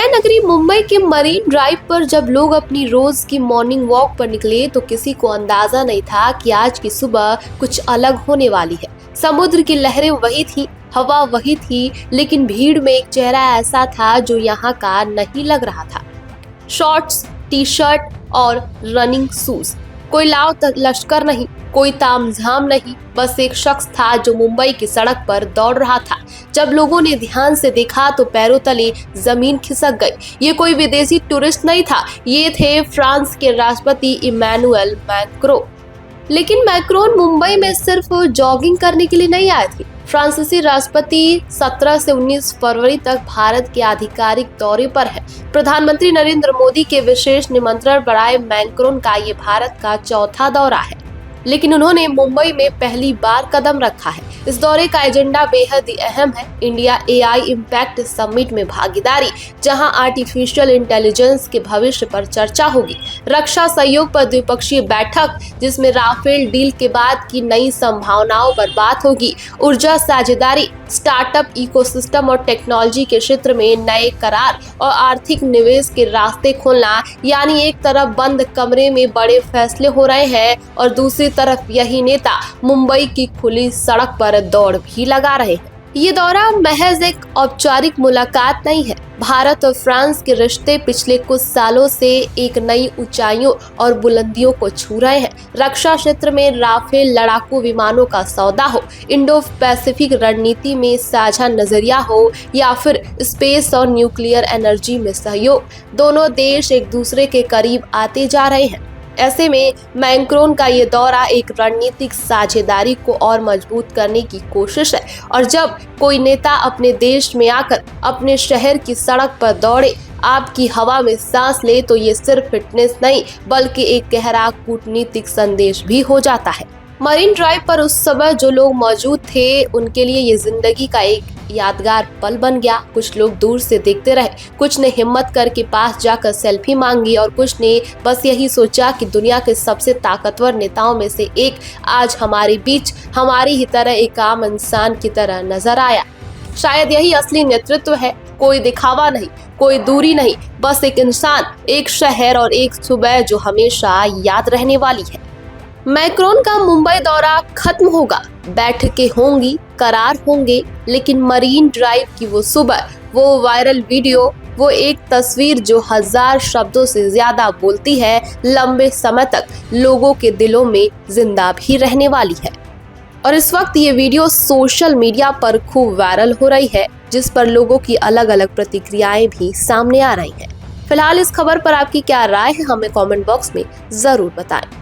नगरी मुंबई के marine drive पर जब लोग अपनी रोज की मॉर्निंग वॉक पर निकले तो किसी को अंदाजा नहीं था कि आज की सुबह कुछ अलग होने वाली है। समुद्र की लहरें वही थी, हवा वही थी, लेकिन भीड़ में एक चेहरा ऐसा था जो यहाँ का नहीं लग रहा था। शॉर्ट्स, टी शर्ट और रनिंग शूज, कोई लाव तक लश्कर नहीं, कोई तामझाम नहीं, बस एक शख्स था जो मुंबई की सड़क पर दौड़ रहा था। जब लोगों ने ध्यान से देखा तो पैरों तले जमीन खिसक गई। ये कोई विदेशी टूरिस्ट नहीं था, ये थे फ्रांस के राष्ट्रपति इमैनुअल मैक्रों। लेकिन मैक्रोन मुंबई में सिर्फ जॉगिंग करने के लिए नहीं आए थे। फ्रांसीसी राष्ट्रपति 17 से 19 फरवरी तक भारत के आधिकारिक दौरे पर है। प्रधानमंत्री नरेंद्र मोदी के विशेष निमंत्रण पर आए मैक्रोन का ये भारत का चौथा दौरा है, लेकिन उन्होंने मुंबई में पहली बार कदम रखा है। इस दौरे का एजेंडा बेहद ही अहम है। इंडिया एआई इम्पैक्ट समिट में भागीदारी, जहां आर्टिफिशियल इंटेलिजेंस के भविष्य पर चर्चा होगी। रक्षा सहयोग पर द्विपक्षीय बैठक, जिसमें राफेल डील के बाद की नई संभावनाओं पर बात होगी। ऊर्जा साझेदारी, स्टार्टअप इकोसिस्टम और टेक्नोलॉजी के क्षेत्र में नए करार और आर्थिक निवेश के रास्ते खोलना। यानी एक तरफ बंद कमरे में बड़े फैसले हो रहे हैं और दूसरी तरफ यही नेता मुंबई की खुली सड़क पर दौड़ भी लगा रहे हैं। ये दौरा महज एक औपचारिक मुलाकात नहीं है। भारत और फ्रांस के रिश्ते पिछले कुछ सालों से एक नई ऊंचाइयों और बुलंदियों को छू रहे हैं। रक्षा क्षेत्र में राफेल लड़ाकू विमानों का सौदा हो, इंडो पैसिफिक रणनीति में साझा नजरिया हो, या फिर स्पेस और न्यूक्लियर एनर्जी में सहयोग, दोनों देश एक दूसरे के करीब आते जा रहे हैं। ऐसे में मैक्रोन का ये दौरा एक रणनीतिक साझेदारी को और मजबूत करने की कोशिश है। और जब कोई नेता अपने देश में आकर अपने शहर की सड़क पर दौड़े, आपकी हवा में सांस ले, तो ये सिर्फ फिटनेस नहीं बल्कि एक गहरा कूटनीतिक संदेश भी हो जाता है। मरीन ड्राइव पर उस समय जो लोग मौजूद थे, उनके लिए ये जिंदगी का एक यादगार पल बन गया। कुछ लोग दूर से देखते रहे, कुछ ने हिम्मत करके पास जाकर सेल्फी मांगी और कुछ ने बस यही सोचा कि दुनिया के सबसे ताकतवर नेताओं में से एक आज हमारे बीच हमारी ही तरह एक आम इंसान की तरह नजर आया। शायद यही असली नेतृत्व है। कोई दिखावा नहीं, कोई दूरी नहीं, बस एक इंसान, एक शहर और एक सुबह जो हमेशा याद रहने वाली है। मैक्रोन का मुंबई दौरा खत्म होगा, बैठकें होंगी, करार होंगे, लेकिन मरीन ड्राइव की वो सुबह, वो वायरल वीडियो, वो एक तस्वीर जो 1000 शब्दों से ज्यादा बोलती है, लंबे समय तक लोगों के दिलों में जिंदा भी रहने वाली है। और इस वक्त ये वीडियो सोशल मीडिया पर खूब वायरल हो रही है, जिस पर लोगों की अलग अलग प्रतिक्रियाएं भी सामने आ रही हैं। फिलहाल इस खबर पर आपकी क्या राय है, हमें कमेंट बॉक्स में जरूर बताएं।